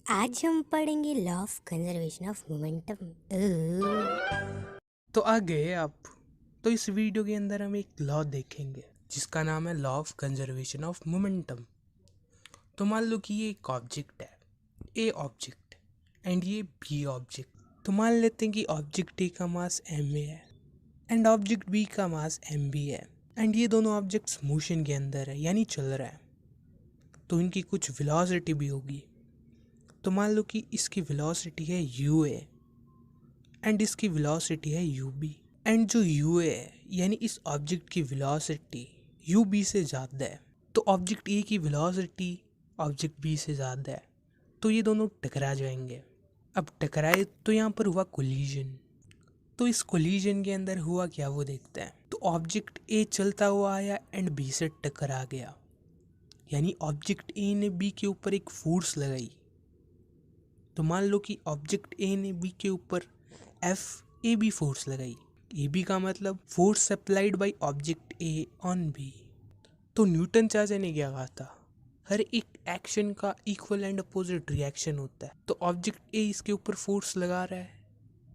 आज हम पढ़ेंगे law of conservation of momentum. तो आ गए आप। तो इस वीडियो के अंदर हम एक लॉ देखेंगे जिसका नाम है law of conservation of momentum. तो मान लो कि ये एक ऑब्जेक्ट है, ए ऑब्जेक्ट, एंड ये बी ऑब्जेक्ट। तो मान लेते हैं कि ऑब्जेक्ट ए का मास एम ए है एंड ऑब्जेक्ट बी का मास एम बी है, एंड ये दोनों ऑब्जेक्ट्स मोशन के अंदर है यानी चल रहा है, तो इनकी कुछ वेलोसिटी भी होगी। तो मान लो कि इसकी वेलोसिटी है यू ए एंड इसकी वेलोसिटी है यू बी, एंड जो यू ए है यानी इस ऑब्जेक्ट की वेलोसिटी यू बी से ज़्यादा है, तो ऑब्जेक्ट ए की वेलोसिटी ऑब्जेक्ट बी से ज़्यादा है, तो ये दोनों टकरा जाएंगे। अब टकराए तो यहाँ पर हुआ कोलिजन। तो इस कोलिजन के अंदर हुआ क्या वो देखते हैं। तो ऑब्जेक्ट ए चलता हुआ आया एंड बी से टकरा गया, यानी ऑब्जेक्ट ए ने बी के ऊपर एक फोर्स लगाई। तो मान लो कि ऑब्जेक्ट ए ने बी के ऊपर एफ ए बी फोर्स लगाई। ए बी का मतलब force applied by object A on B. तो न्यूटन चाचा ने क्या कहा था, हर एक एक्शन का इक्वल एंड अपोजिट रिएक्शन होता है। तो ऑब्जेक्ट ए इसके ऊपर फोर्स लगा रहा है,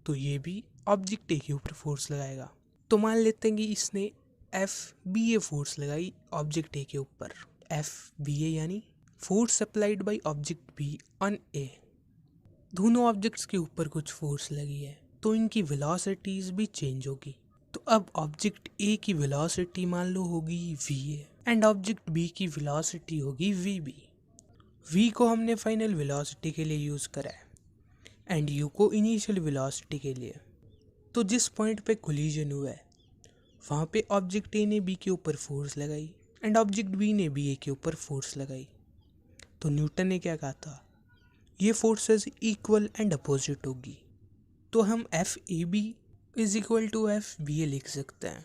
तो ये भी ऑब्जेक्ट ए के ऊपर फोर्स लगाएगा। तो मान लेते हैं कि इसने एफ बी ए फोर्स लगाई ऑब्जेक्ट ए के ऊपर। एफ बी ए यानी force applied by object B on A. दोनों ऑब्जेक्ट्स के ऊपर कुछ फोर्स लगी है, तो इनकी वेलोसिटीज भी चेंज होगी। तो अब ऑब्जेक्ट ए की वेलोसिटी मान लो होगी V A and object B की वेलोसिटी होगी वी बी। वी को हमने फाइनल वेलोसिटी के लिए यूज़ करा है एंड यू को इनिशियल वेलोसिटी के लिए। तो जिस पॉइंट पे कोलिजन हुआ है वहाँ पे ऑब्जेक्ट ए ने बी के ऊपर फोर्स लगाई एंड ऑब्जेक्ट बी ने बी ए के ऊपर फोर्स लगाई। तो न्यूटन ने क्या कहा था, ये फोर्सेस इक्वल एंड अपोजिट होगी। तो हम F A B is equal to F B A लिख सकते हैं।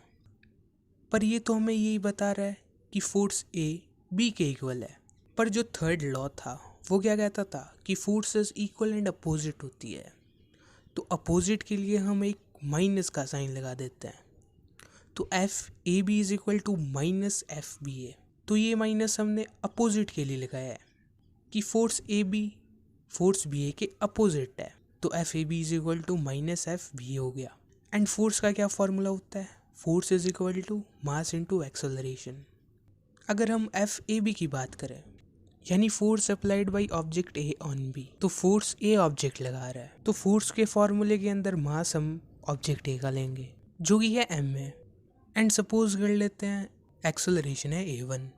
पर ये तो हमें यही बता रहा है कि फोर्स ए बी के इक्वल है। पर जो थर्ड लॉ था वो क्या कहता था कि फोर्सेस इक्वल एंड अपोजिट होती है। तो अपोजिट के लिए हम एक माइनस का साइन लगा देते हैं। तो F A B is equal to minus F B A. तो ये माइनस हमने अपोजिट के लिए लगाया है कि force A B force B A के अपोजिट है। तो F A B is equal to minus F B A हो गया। एंड फोर्स का क्या फॉर्मूला होता है, force is equal to mass into acceleration. अगर हम एफ ए बी की बात करें यानी force applied by object A on B, तो फोर्स ए ऑब्जेक्ट लगा रहा है, तो फोर्स के फॉर्मूले के अंदर मास हम ऑब्जेक्ट ए का लेंगे जो कि है एम ए, एंड सपोज कर लेते हैं एक्सेलरेशन है ए वन।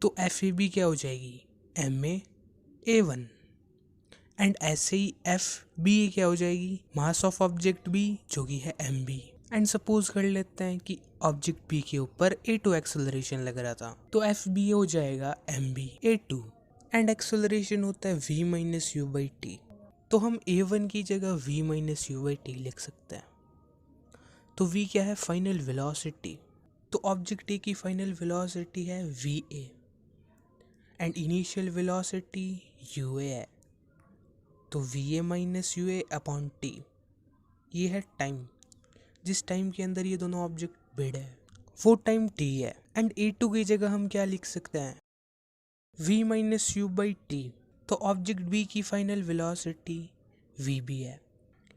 तो एफ ए बी क्या हो जाएगी, एम ए वन। एंड ऐसे ही एफ बी क्या हो जाएगी, मास ऑफ ऑब्जेक्ट बी जो कि है एम बी। एंड सपोज कर लेते हैं कि ऑब्जेक्ट बी के ऊपर ए टू एक्सेलरेशन लग रहा था, तो एफ बी हो जाएगा M B A two and acceleration होता है V minus U by T. तो हम ए वन की जगह V minus U by T लिख सकते हैं। तो वी क्या है, फाइनल वेलोसिटी। तो ऑब्जेक्ट ए की फाइनल वेलोसिटी है V A and initial velocity U A है। तो V A minus U A upon T, ये है टाइम, जिस टाइम के अंदर ये दोनों ऑब्जेक्ट भिड़े हैं वो टाइम टी है। एंड ए टू की जगह हम क्या लिख सकते हैं, V minus U by T. तो ऑब्जेक्ट बी की फाइनल वेलोसिटी वी बी है,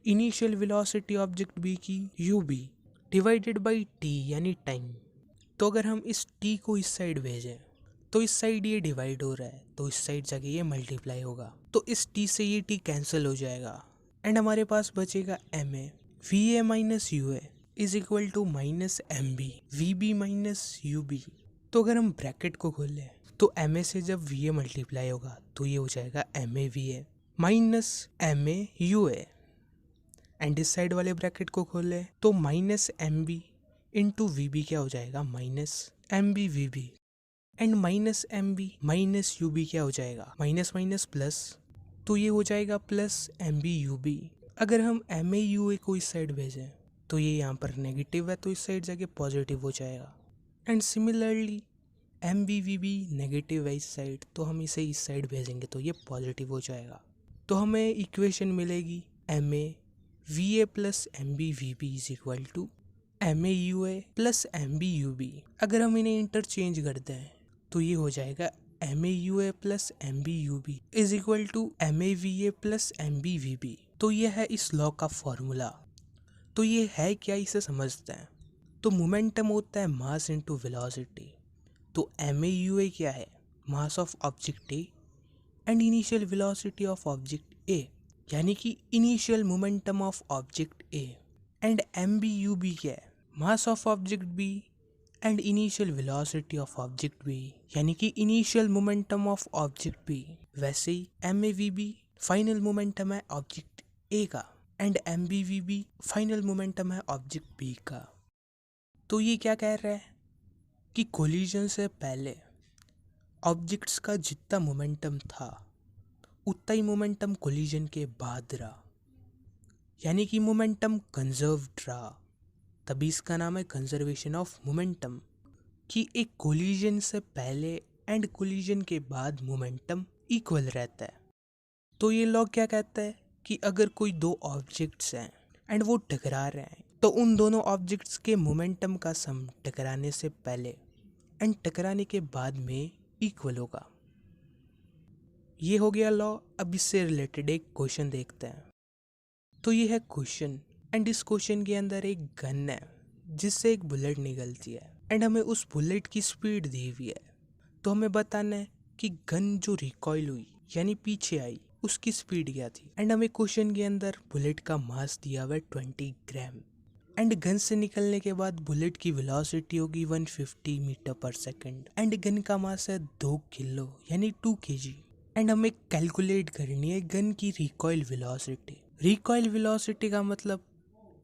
इनिशियल वेलोसिटी ऑब्जेक्ट बी की U B divided by T यानी टाइम। तो अगर हम इस टी को इस साइड भेजें तो इस साइड ये डिवाइड हो रहा है, तो इस साइड जाके ये मल्टीप्लाई होगा, तो इस टी से ये टी कैंसिल हो जाएगा एंड हमारे पास बचेगा M A V A minus U A is equal to minus M B V B minus U B. तो अगर हम ब्रैकेट को खोलें तो एम ए से जब वी ए मल्टीप्लाई होगा तो ये हो जाएगा M A V A minus M A U A, and इस साइड वाले ब्रैकेट को खोलें तो minus M B into V B क्या हो जाएगा, minus M B V B. And minus M B minus U B क्या हो जाएगा, माइनस माइनस प्लस, तो ये हो जाएगा plus M B U B. अगर हम एम ए यू ए को इस साइड भेजें तो ये यहाँ पर नेगेटिव है, तो इस साइड जाके पॉजिटिव हो जाएगा। And similarly M B V B negative है इस साइड, तो हम इसे इस साइड भेजेंगे तो ये पॉजिटिव हो जाएगा। तो हमें इक्वेशन मिलेगी M A V A plus M B V B is equal to M A U A plus M B U B. अगर हम इन्हें इंटरचेंज करते हैं तो ये हो जाएगा MAUA plus MBUB is equal to MAVA plus MBVB। तो ये है इस लॉ का फॉर्मूला। तो ये है क्या, इसे समझते हैं। तो मोमेंटम होता है मास इनटू वेलोसिटी। तो MAUA क्या है, mass of object A and initial velocity of object A, यानी कि initial momentum of object A. And MBUB क्या है, mass of object B and initial velocity of object B, यानी कि initial momentum of object B. वैसे ही MAVB final momentum है object A का एंड MBVB फाइनल मोमेंटम है object B का। तो ये क्या कह रहा है कि कोलिजन से पहले ऑब्जेक्ट्स का जितना मोमेंटम था उतना ही मोमेंटम कोलिजन के बाद रहा, यानी कि मोमेंटम कंजर्व्ड रहा। तभी इसका नाम है कंजर्वेशन ऑफ मोमेंटम, कि एक कोलिजन से पहले एंड कोलिजन के बाद मोमेंटम इक्वल रहता है। तो ये लॉ क्या कहता है कि अगर कोई दो ऑब्जेक्ट्स हैं एंड वो टकरा रहे हैं तो उन दोनों ऑब्जेक्ट्स के मोमेंटम का सम टकराने से पहले एंड टकराने के बाद में इक्वल होगा। ये हो गया लॉ। अब इससे रिलेटेड एक क्वेश्चन देखते हैं। तो ये है क्वेश्चन एंड इस क्वेश्चन के अंदर एक गन है जिससे एक बुलेट निकलती है एंड हमें उस बुलेट की स्पीड दी हुई है। तो हमें बताना है कि गन जो रिकॉइल हुई यानी पीछे आई उसकी स्पीड क्या थी। एंड हमें क्वेश्चन के अंदर बुलेट का मास दिया हुआ है 20 ग्राम एंड गन से निकलने के बाद बुलेट की वेलोसिटी होगी 150 मीटर पर सेकंड एंड गन का मास है 2 किलो यानी 2 kg। एंड हमें कैलकुलेट करनी है गन की रिकॉइल वेलोसिटी। रिकॉइल वेलोसिटी का मतलब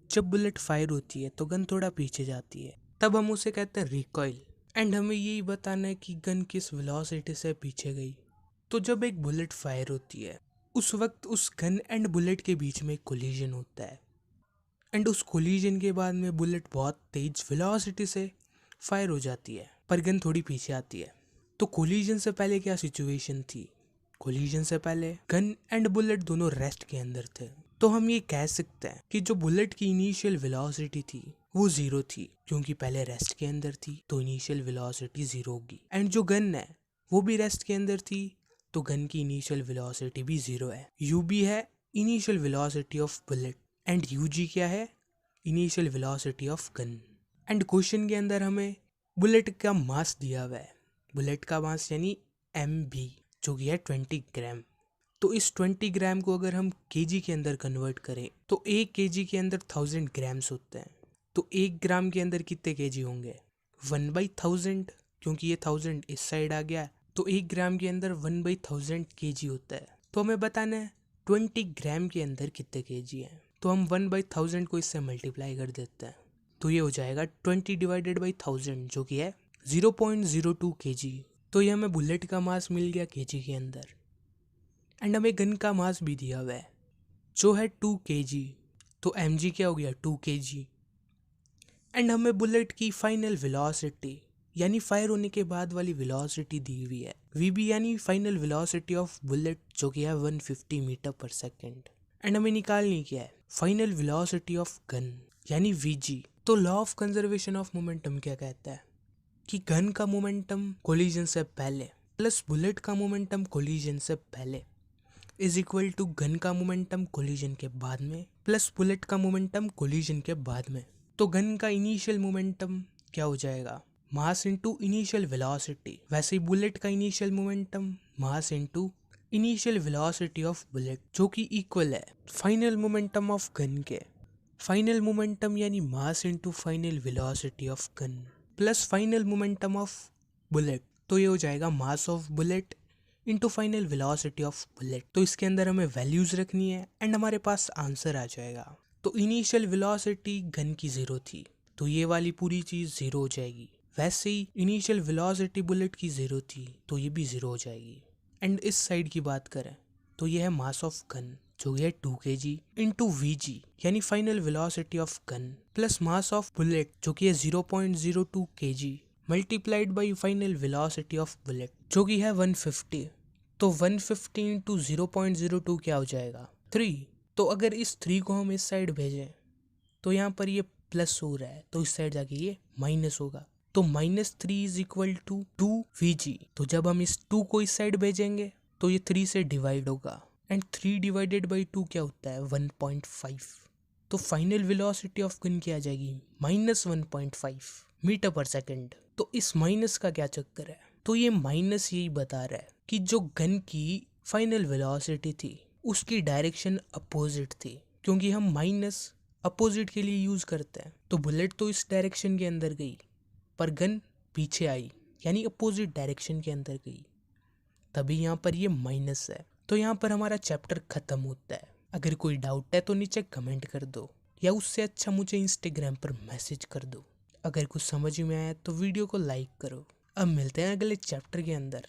जब बुलेट फायर होती है तो गन थोड़ा पीछे जाती है, तब हम उसे कहते हैं रिकॉइल। एंड हमें यही बताना है कि गन किस वेलोसिटी से पीछे गई। तो जब एक बुलेट फायर होती है उस वक्त उस गन एंड बुलेट के बीच में कोलिजन होता है एंड उस कोलिजन के बाद में बुलेट बहुत तेज वेलोसिटी से फायर हो जाती है पर गन थोड़ी पीछे आती है। तो कोलिजन से पहले क्या सिचुएशन थी, कोलिजन से पहले गन एंड बुलेट दोनों रेस्ट के अंदर थे। तो हम ये कह सकते हैं कि जो बुलेट की इनिशियल वेलोसिटी थी वो 0 थी, क्योंकि पहले रेस्ट के अंदर थी तो इनिशियल वेलोसिटी 0 होगी। एंड जो गन है वो भी रेस्ट के अंदर थी तो गन की इनिशियल वेलोसिटी भी 0 है। UB है initial velocity of bullet and UG क्या है, initial velocity of gun. And question के अंदर हमें बुलेट का मास दिया हुआ है, बुलेट का मास यानी MB जो कि है 20 ग्राम। तो इस 20 ग्राम को अगर हम केजी के अंदर कन्वर्ट करें तो 1 kg के अंदर 1000 ग्राम्स होते हैं। तो 1 ग्राम के अंदर कितने kg होंगे, 1/1000, क्योंकि ये 1000 इस साइड आ गया तो 1 ग्राम के अंदर 1/1000 kg होता है। तो हमें बताना है 20 ग्राम के अंदर कितने kg हैं। तो हम 1/1000 को इससे मल्टीप्लाई कर देते हैं तो ये हो जाएगा 20 डिवाइडेड बाई 1000 जो कि है 0.02 kg। तो ये हमें बुलेट का मास मिल गया kg के अंदर एंड हमें गन का मास भी दिया हुआ है जो है 2 kg। तो mg क्या हो गया 2 kg। एंड हमें बुलेट की फाइनल वेलोसिटी यानी फायर होने के बाद वाली वेलोसिटी दी हुई है VB यानी फाइनल वेलोसिटी ऑफ बुलेट जो कि है 150 मीटर पर सेकंड। एंड हमें निकालनी क्या है, फाइनल वेलोसिटी ऑफ गन यानी VG। तो law of conservation of momentum क्या कहता है कि गन का मोमेंटम कोलिजन से पहले प्लस बुलेट का मोमेंटम कोलिजन से पहले इज इक्वल टू गन का मोमेंटम कोलिजन के बाद में प्लस बुलेट का मोमेंटम कोलिजन के बाद में। तो गन का इनिशियल मोमेंटम क्या हो जाएगा, मास इनटू इनिशियल वेलोसिटी। वैसे ही बुलेट का initial momentum mass into initial velocity of bullet जो कि इक्वल है फाइनल मोमेंटम ऑफ गन के। फाइनल मोमेंटम यानी mass into final velocity of gun plus final momentum of bullet. तो ये हो जाएगा mass of bullet into final velocity of bullet. तो इसके अंदर हमें वैल्यूज रखनी है एंड हमारे पास आंसर आ जाएगा। तो इनिशियल वेलोसिटी गन की 0 थी तो ये वाली पूरी चीज 0 हो जाएगी। वैसे ही इनिशियल वेलोसिटी बुलेट की 0 थी तो ये भी 0 हो जाएगी। एंड इस साइड की बात करें तो ये है मास ऑफ गन जो है 2 kg इंटू VG यानी final velocity of gun plus mass of bullet जो कि है 0.02 kg multiplied by final velocity of bullet जो कि है 150। तो 150 इंटू 0.02 क्या हो जाएगा 3। तो अगर इस 3 को हम इस साइड भेजें तो यहाँ पर ये प्लस हो रहा है तो इस साइड जाके ये माइनस होगा। तो -3 इज इक्वल टू 2 तो जब हम इस 2 को इस साइड भेजेंगे तो ये 3 से डिवाइड होगा, एंड 3 डिवाइडेड बाई 2 क्या होता है 1.5। तो फाइनल वेलोसिटी ऑफ गन क्या आ जाएगी -1.5 मीटर पर सेकेंड। तो इस माइनस का क्या चक्कर है, तो ये माइनस यही बता रहा है कि जो गन की फाइनल वेलोसिटी थी उसकी डायरेक्शन अपोजिट थी, क्योंकि हम माइनस अपोजिट के लिए यूज करते हैं। तो बुलेट तो इस डायरेक्शन के अंदर गई पर गन पीछे आई, यानी अपोजिट डायरेक्शन के अंदर गई, तभी यहाँ पर ये माइनस है। तो यहाँ पर हमारा चैप्टर खत्म होता है। अगर कोई डाउट है तो नीचे कमेंट कर दो, या उससे अच्छा मुझे इंस्टाग्राम पर मैसेज कर दो। अगर कुछ समझ में आया तो वीडियो को लाइक करो। अब मिलते हैं अगले चैप्टर के अंदर।